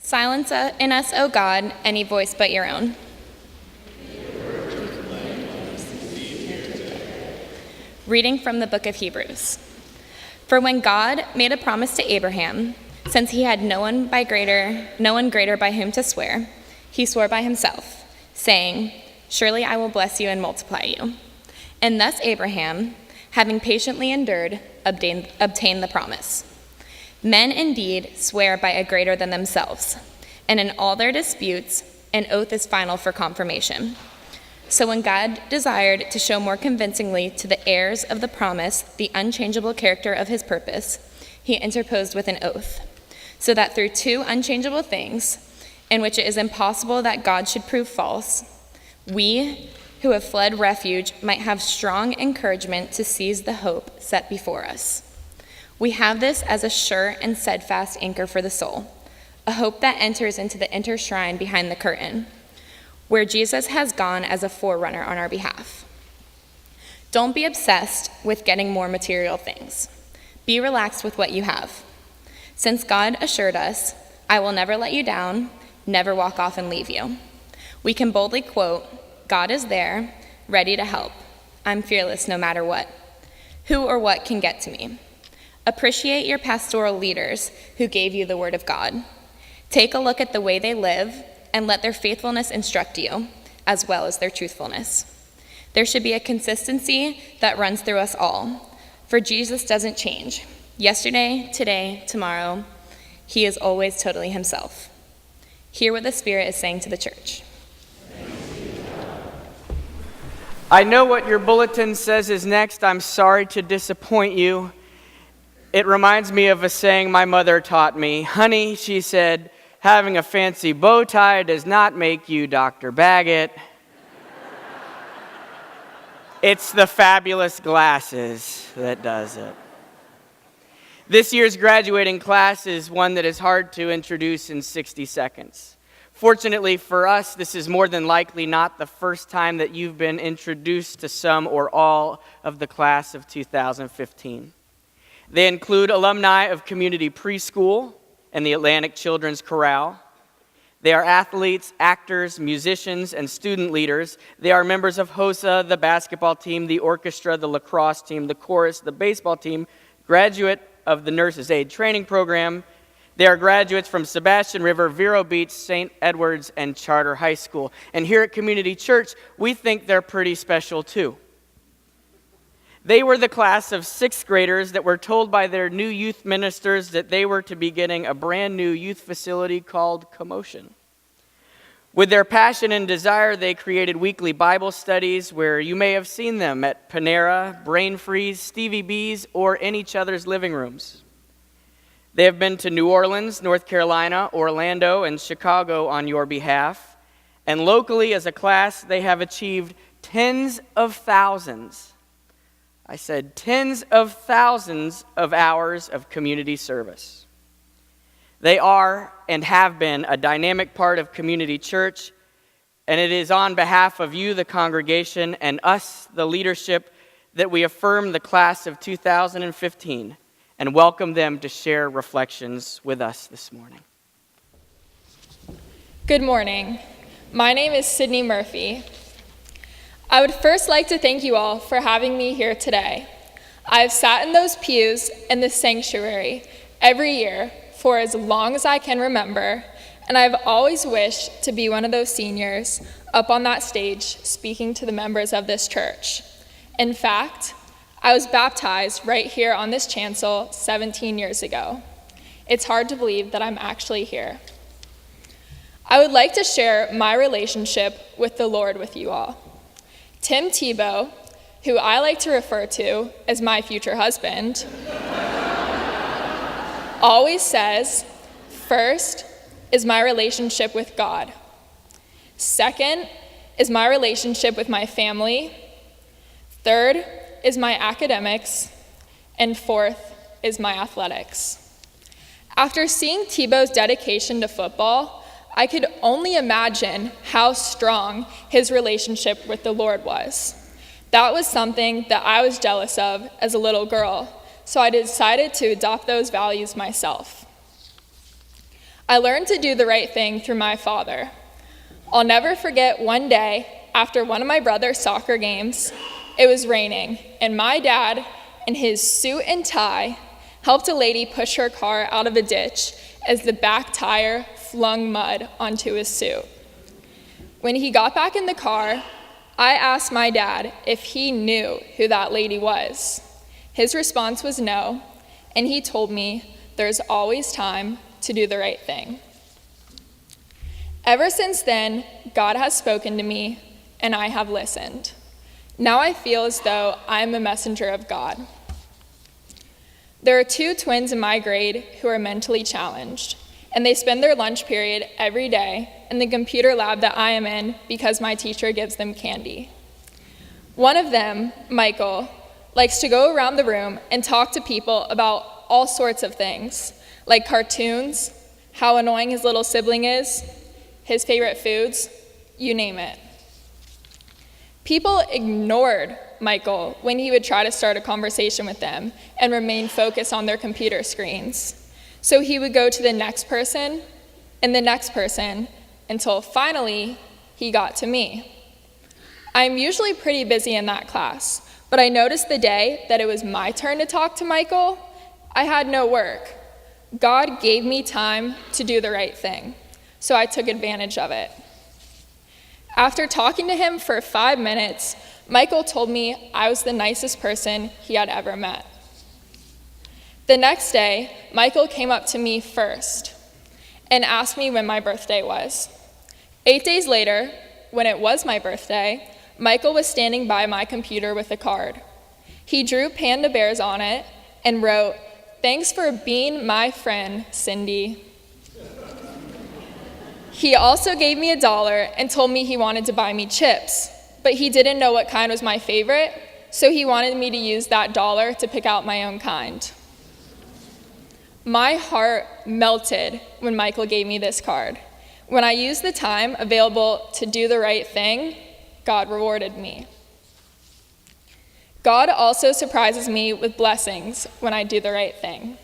Silence in us, O God, any voice but your own. Reading from the book of Hebrews. For when God made a promise to Abraham, since he had no one greater by whom to swear, he swore by himself, saying, "Surely I will bless you and multiply you." And thus Abraham, having patiently endured, obtained the promise. Men indeed swear by a greater than themselves, and in all their disputes, an oath is final for confirmation. So when God desired to show more convincingly to the heirs of the promise the unchangeable character of his purpose, he interposed with an oath, so that through two unchangeable things, in which it is impossible that God should prove false, we who have fled refuge might have strong encouragement to seize the hope set before us. We have this as a sure and steadfast anchor for the soul, a hope that enters into the inner shrine behind the curtain, where Jesus has gone as a forerunner on our behalf. Don't be obsessed with getting more material things. Be relaxed with what you have. Since God assured us, "I will never let you down, never walk off and leave you," we can boldly quote, "God is there, ready to help. I'm fearless no matter what. Who or what can get to me?" Appreciate your pastoral leaders who gave you the word of God. Take a look at the way they live and let their faithfulness instruct you, as well as their truthfulness. There should be a consistency that runs through us all, for Jesus doesn't change. Yesterday, today, tomorrow, he is always totally himself. Hear what the Spirit is saying to the church. I know what your bulletin says is next. I'm sorry to disappoint you. It reminds me of a saying my mother taught me. "Honey," she said, "having a fancy bow tie does not make you Dr. Baggett. It's the fabulous glasses that does it." This year's graduating class is one that is hard to introduce in 60 seconds. Fortunately for us, this is more than likely not the first time that you've been introduced to some or all of the class of 2015. They include alumni of Community Preschool and the Atlantic Children's Chorale. They are athletes, actors, musicians, and student leaders. They are members of HOSA, the basketball team, the orchestra, the lacrosse team, the chorus, the baseball team, graduate of the Nurses Aid Training Program. They are graduates from Sebastian River, Vero Beach, St. Edwards, and Charter High School. And here at Community Church, we think they're pretty special too. They were the class of 6th graders that were told by their new youth ministers that they were to be getting a brand new youth facility called Commotion. With their passion and desire, they created weekly Bible studies where you may have seen them at Panera, Brain Freeze, Stevie B's, or in each other's living rooms. They have been to New Orleans, North Carolina, Orlando, and Chicago on your behalf. And locally, as a class, they have achieved tens of thousands of hours of community service. They are and have been a dynamic part of Community Church, and it is on behalf of you, the congregation, and us, the leadership, that we affirm the class of 2015 and welcome them to share reflections with us this morning. Good morning. My name is Sydney Murphy. I would first like to thank you all for having me here today. I have sat in those pews in the sanctuary every year for as long as I can remember, and I've always wished to be one of those seniors up on that stage speaking to the members of this church. In fact, I was baptized right here on this chancel 17 years ago. It's hard to believe that I'm actually here. I would like to share my relationship with the Lord with you all. Tim Tebow, who I like to refer to as my future husband, always says, first is my relationship with God. Second is my relationship with my family. Third is my academics. And fourth is my athletics. After seeing Tebow's dedication to football, I could only imagine how strong his relationship with the Lord was. That was something that I was jealous of as a little girl, so I decided to adopt those values myself. I learned to do the right thing through my father. I'll never forget one day after one of my brother's soccer games. It was raining, and my dad, in his suit and tie, helped a lady push her car out of a ditch as the back tire flung mud onto his suit. When he got back in the car, I asked my dad if he knew who that lady was. His response was no, and he told me there's always time to do the right thing. Ever since then, God has spoken to me, and I have listened. Now I feel as though I am a messenger of God. There are 2 twins in my grade who are mentally challenged, and they spend their lunch period every day in the computer lab that I am in because my teacher gives them candy. One of them, Michael, likes to go around the room and talk to people about all sorts of things, like cartoons, how annoying his little sibling is, his favorite foods, you name it. People ignored Michael when he would try to start a conversation with them and remain focused on their computer screens. So he would go to the next person and the next person until finally he got to me. I'm usually pretty busy in that class, but I noticed the day that it was my turn to talk to Michael, I had no work. God gave me time to do the right thing, so I took advantage of it. After talking to him for 5 minutes, Michael told me I was the nicest person he had ever met. The next day, Michael came up to me first and asked me when my birthday was. 8 days later, when it was my birthday, Michael was standing by my computer with a card. He drew panda bears on it and wrote, "Thanks for being my friend, Cindy." He also gave me $1 and told me he wanted to buy me chips, but he didn't know what kind was my favorite, so he wanted me to use that $1 to pick out my own kind. My heart melted when Michael gave me this card. When I used the time available to do the right thing, God rewarded me. God also surprises me with blessings when I do the right thing.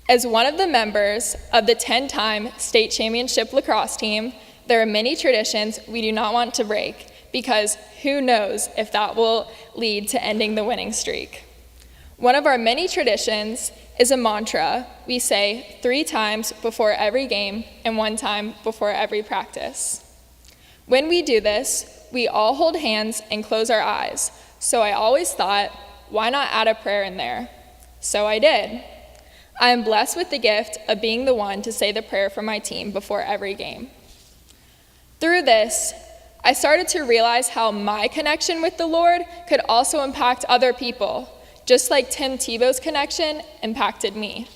As one of the members of the 10-time state championship lacrosse team, there are many traditions we do not want to break because who knows if that will lead to ending the winning streak. One of our many traditions is a mantra we say 3 times before every game and 1 time before every practice. When we do this, we all hold hands and close our eyes, so I always thought, why not add a prayer in there? So I did. I am blessed with the gift of being the one to say the prayer for my team before every game. Through this, I started to realize how my connection with the Lord could also impact other people, just like Tim Tebow's connection impacted me.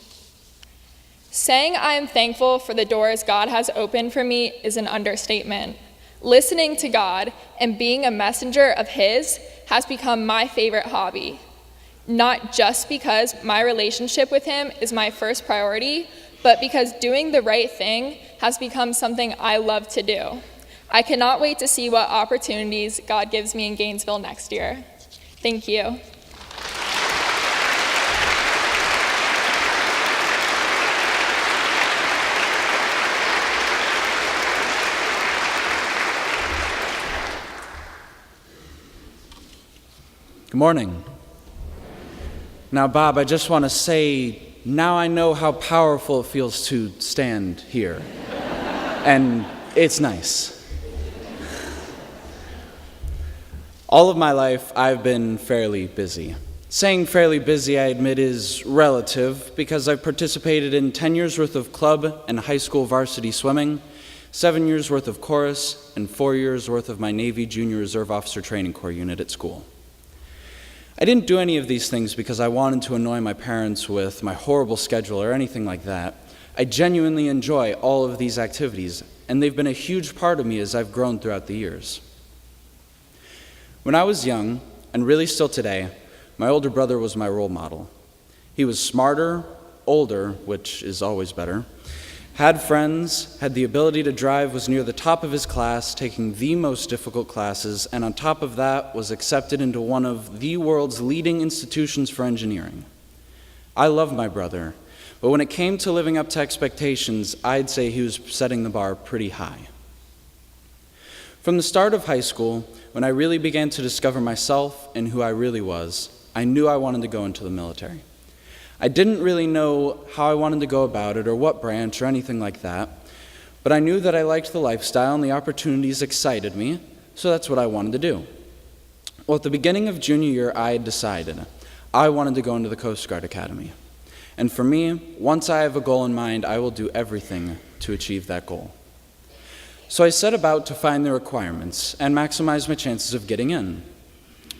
Saying I am thankful for the doors God has opened for me is an understatement. Listening to God and being a messenger of His has become my favorite hobby. Not just because my relationship with Him is my first priority, but because doing the right thing has become something I love to do. I cannot wait to see what opportunities God gives me in Gainesville next year. Thank you. Good morning. Now, Bob, I just want to say, now I know how powerful it feels to stand here. And it's nice. All of my life, I've been fairly busy. Saying fairly busy, I admit, is relative because I've participated in 10 years worth of club and high school varsity swimming, 7 years worth of chorus, and 4 years worth of my Navy Junior Reserve Officer Training Corps unit at school. I didn't do any of these things because I wanted to annoy my parents with my horrible schedule or anything like that. I genuinely enjoy all of these activities, and they've been a huge part of me as I've grown throughout the years. When I was young, and really still today, my older brother was my role model. He was smarter, older, which is always better, had friends, had the ability to drive, was near the top of his class, taking the most difficult classes, and on top of that, was accepted into one of the world's leading institutions for engineering. I love my brother, But when it came to living up to expectations, I'd say he was setting the bar pretty high. From the start of high school, when I really began to discover myself and who I really was, I knew I wanted to go into the military. I didn't really know how I wanted to go about it or what branch or anything like that, but I knew that I liked the lifestyle and the opportunities excited me, so that's what I wanted to do. Well, at the beginning of junior year, I had decided I wanted to go into the Coast Guard Academy. And for me, once I have a goal in mind, I will do everything to achieve that goal. So I set about to find the requirements and maximize my chances of getting in.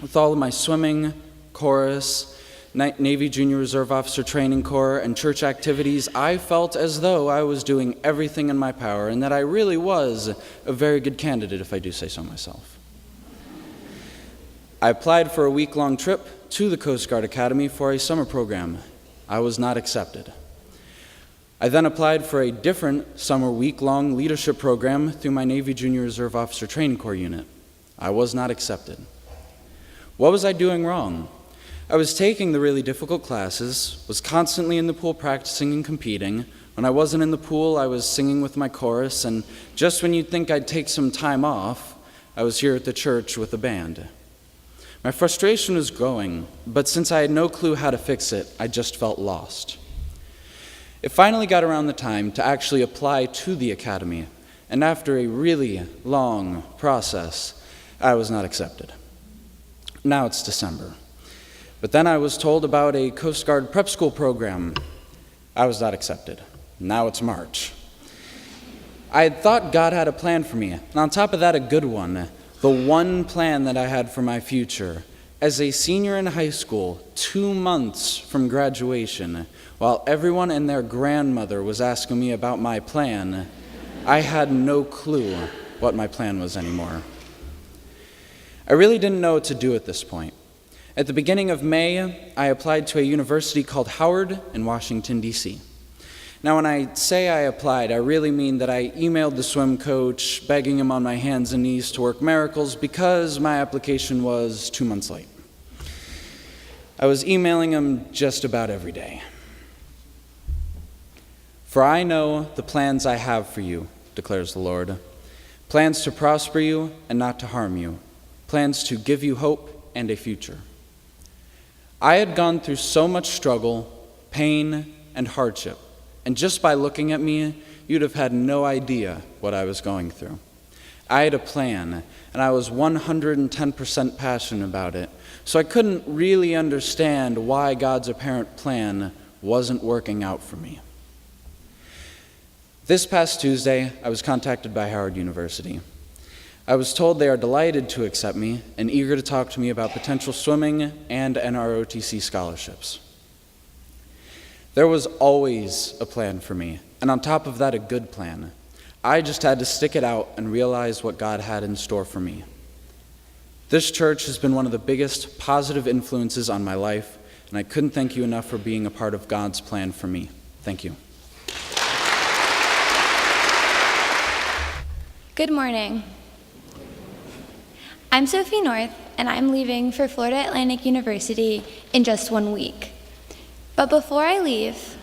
With all of my swimming, chorus, Navy Junior Reserve Officer Training Corps, and church activities, I felt as though I was doing everything in my power and that I really was a very good candidate, if I do say so myself. I applied for a week-long trip to the Coast Guard Academy for a summer program. I was not accepted. I then applied for a different summer week-long leadership program through my Navy Junior Reserve Officer Training Corps unit. I was not accepted. What was I doing wrong? I was taking the really difficult classes, was constantly in the pool practicing and competing. When I wasn't in the pool, I was singing with my chorus, and just when you'd think I'd take some time off, I was here at the church with the band. My frustration was growing, but since I had no clue how to fix it, I just felt lost. It finally got around the time to actually apply to the academy, and after a really long process, I was not accepted. Now it's December. But then I was told about a Coast Guard prep school program. I was not accepted. Now it's March. I had thought God had a plan for me, and on top of that, a good one. The one plan that I had for my future. As a senior in high school, 2 months from graduation, while everyone and their grandmother was asking me about my plan, I had no clue what my plan was anymore. I really didn't know what to do at this point. At the beginning of May, I applied to a university called Howard in Washington, D.C. Now, when I say I applied, I really mean that I emailed the swim coach, begging him on my hands and knees to work miracles because my application was 2 months late. I was emailing him just about every day. For I know the plans I have for you, declares the Lord, plans to prosper you and not to harm you, plans to give you hope and a future. I had gone through so much struggle, pain, and hardship, and just by looking at me, you'd have had no idea what I was going through. I had a plan, and I was 110% passionate about it, so I couldn't really understand why God's apparent plan wasn't working out for me. This past Tuesday, I was contacted by Howard University. I was told they are delighted to accept me and eager to talk to me about potential swimming and NROTC scholarships. There was always a plan for me, and on top of that, a good plan. I just had to stick it out and realize what God had in store for me. This church has been one of the biggest positive influences on my life, and I couldn't thank you enough for being a part of God's plan for me. Thank you. Good morning. I'm Sophie North, and I'm leaving for Florida Atlantic University in just 1 week. But before I leave,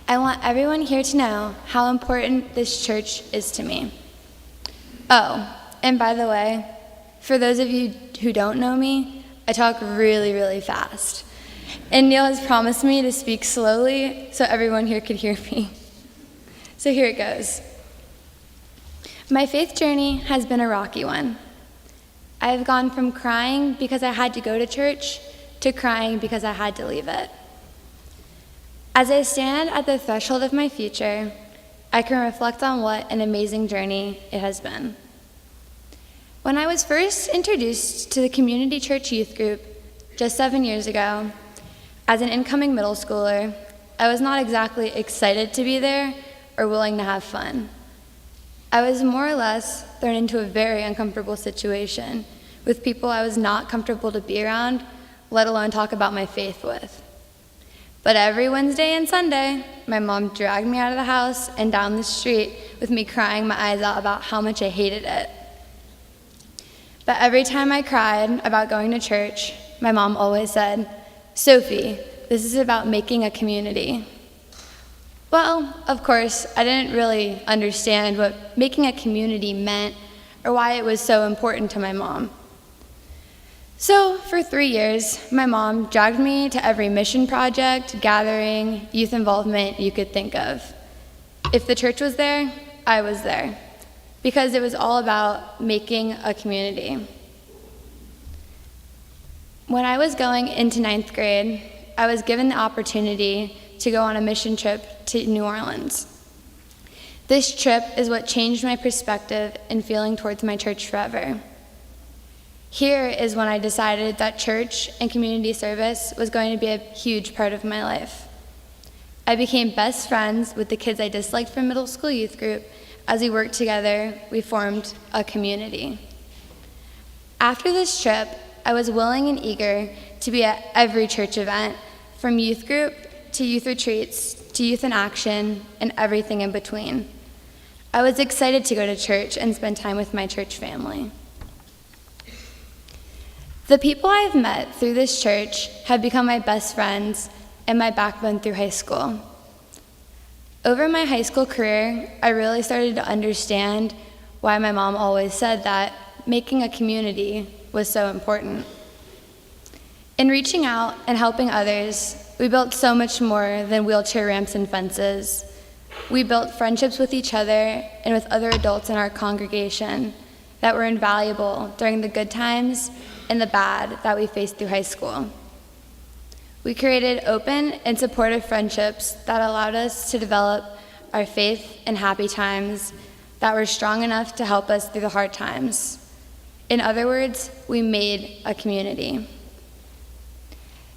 I want everyone here to know how important this church is to me. Oh, and by the way, for those of you who don't know me, I talk really, really fast. And Neil has promised me to speak slowly so everyone here could hear me. So here it goes. My faith journey has been a rocky one. I have gone from crying because I had to go to church to crying because I had to leave it. As I stand at the threshold of my future, I can reflect on what an amazing journey it has been. When I was first introduced to the community church youth group just 7 years ago, as an incoming middle schooler, I was not exactly excited to be there or willing to have fun. I was more or less thrown into a very uncomfortable situation with people I was not comfortable to be around, let alone talk about my faith with. But every Wednesday and Sunday, my mom dragged me out of the house and down the street with me crying my eyes out about how much I hated it. But every time I cried about going to church, my mom always said, "Sophie, this is about making a community." Well, of course, I didn't really understand what making a community meant or why it was so important to my mom. So, for 3 years, my mom dragged me to every mission project, gathering, youth involvement you could think of. If the church was there, I was there, because it was all about making a community. When I was going into 9th grade, I was given the opportunity to go on a mission trip to New Orleans. This trip is what changed my perspective and feeling towards my church forever. Here is when I decided that church and community service was going to be a huge part of my life. I became best friends with the kids I disliked from middle school youth group. As we worked together, we formed a community. After this trip, I was willing and eager to be at every church event, from youth group to youth retreats to youth in action and everything in between. I was excited to go to church and spend time with my church family. The people I've met through this church have become my best friends and my backbone through high school. Over my high school career, I really started to understand why my mom always said that making a community was so important. In reaching out and helping others, we built so much more than wheelchair ramps and fences. We built friendships with each other and with other adults in our congregation that were invaluable during the good times and the bad that we faced through high school. We created open and supportive friendships that allowed us to develop our faith in happy times that were strong enough to help us through the hard times. In other words, we made a community.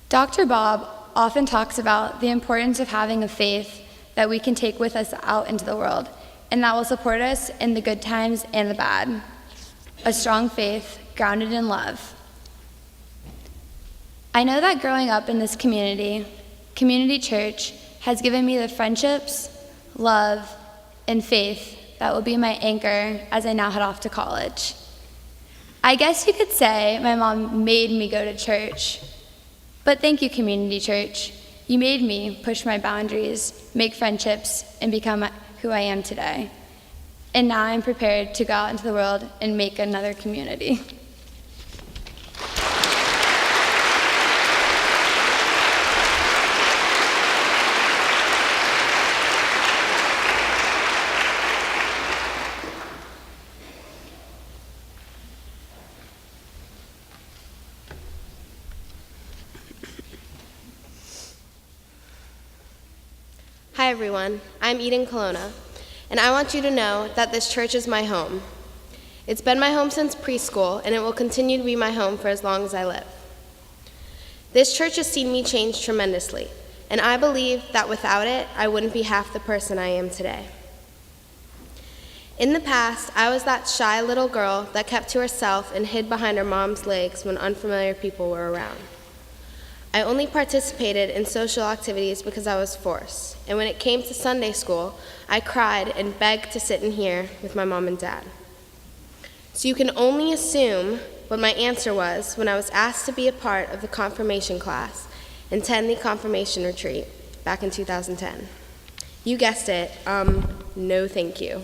Dr. Bob often talks about the importance of having a faith that we can take with us out into the world, and that will support us in the good times and the bad. A strong faith grounded in love. I know that growing up in this community church, has given me the friendships, love, and faith that will be my anchor as I now head off to college. I guess you could say my mom made me go to church. But thank you, community church. You made me push my boundaries, make friendships, and become who I am today. And now I'm prepared to go out into the world and make another community. Hi everyone, I'm Eden Colonna, and I want you to know that this church is my home. It's been my home since preschool, and it will continue to be my home for as long as I live. This church has seen me change tremendously, and I believe that without it, I wouldn't be half the person I am today. In the past, I was that shy little girl that kept to herself and hid behind her mom's legs when unfamiliar people were around. I only participated in social activities because I was forced, and when it came to Sunday school, I cried and begged to sit in here with my mom and dad. So you can only assume what my answer was when I was asked to be a part of the confirmation class and attend the confirmation retreat back in 2010. You guessed it, no thank you.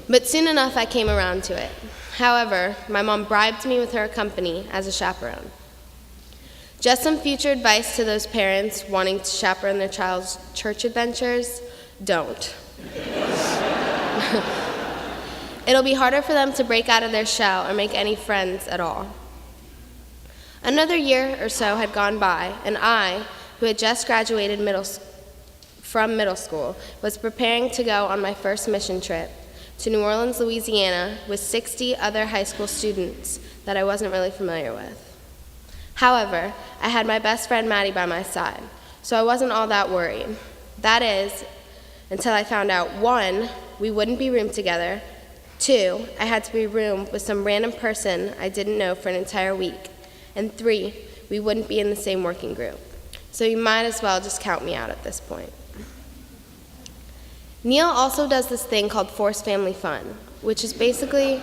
But soon enough I came around to it. However, my mom bribed me with her company as a chaperone. Just some future advice to those parents wanting to chaperone their child's church adventures: don't. It'll be harder for them to break out of their shell or make any friends at all. Another year or so had gone by, and I, who had just graduated from middle school, was preparing to go on my first mission trip to New Orleans, Louisiana, with 60 other high school students that I wasn't really familiar with. However, I had my best friend Maddie by my side, so I wasn't all that worried. That is, until I found out, 1, we wouldn't be roomed together, 2, I had to be roomed with some random person I didn't know for an entire week, and 3, we wouldn't be in the same working group. So you might as well just count me out at this point. Neil also does this thing called Forced Family Fun, which is basically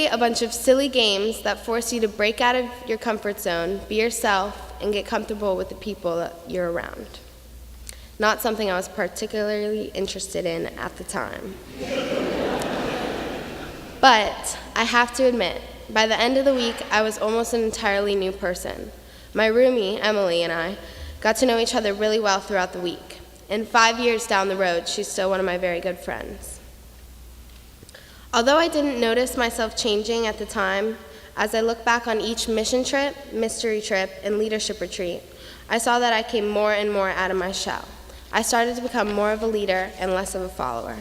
a bunch of silly games that force you to break out of your comfort zone, be yourself, and get comfortable with the people that you're around. Not something I was particularly interested in at the time. But I have to admit, by the end of the week, I was almost an entirely new person. My roomie, Emily, and I got to know each other really well throughout the week. And 5 years down the road, she's still one of my very good friends. Although I didn't notice myself changing at the time, as I look back on each mission trip, mystery trip, and leadership retreat, I saw that I came more and more out of my shell. I started to become more of a leader and less of a follower.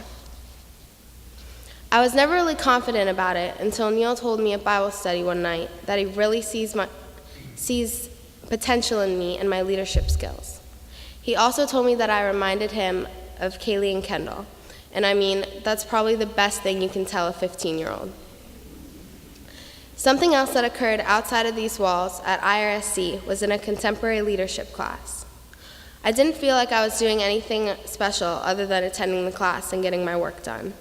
I was never really confident about it until Neil told me at Bible study one night that he really sees potential in me and my leadership skills. He also told me that I reminded him of Kaylee and Kendall, and I mean, that's probably the best thing you can tell a 15-year-old. Something else that occurred outside of these walls at IRSC was in a contemporary leadership class. I didn't feel like I was doing anything special other than attending the class and getting my work done.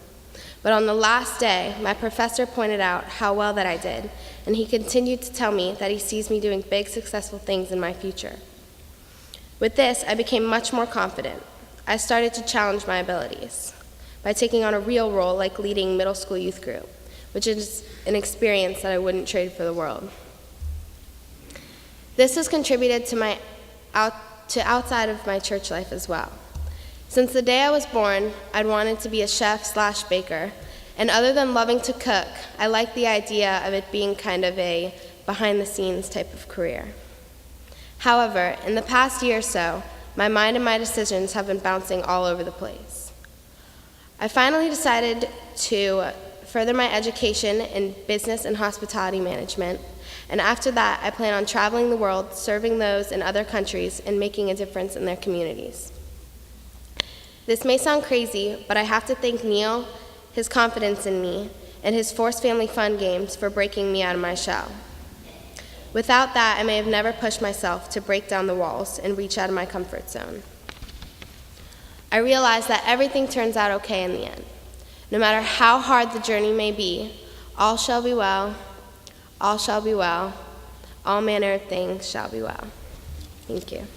But on the last day, my professor pointed out how well that I did, and he continued to tell me that he sees me doing big, successful things in my future. With this, I became much more confident. I started to challenge my abilities by taking on a real role like leading middle school youth group, which is an experience that I wouldn't trade for the world. This has contributed to outside of my church life as well. Since the day I was born, I'd wanted to be a chef/baker, and other than loving to cook, I liked the idea of it being kind of a behind-the-scenes type of career. However, in the past year or so, my mind and my decisions have been bouncing all over the place. I finally decided to further my education in business and hospitality management, and after that, I plan on traveling the world, serving those in other countries, and making a difference in their communities. This may sound crazy, but I have to thank Neil, his confidence in me, and his Force Family Fun games for breaking me out of my shell. Without that, I may have never pushed myself to break down the walls and reach out of my comfort zone. I realize that everything turns out okay in the end. No matter how hard the journey may be, all shall be well, all shall be well, all manner of things shall be well. Thank you.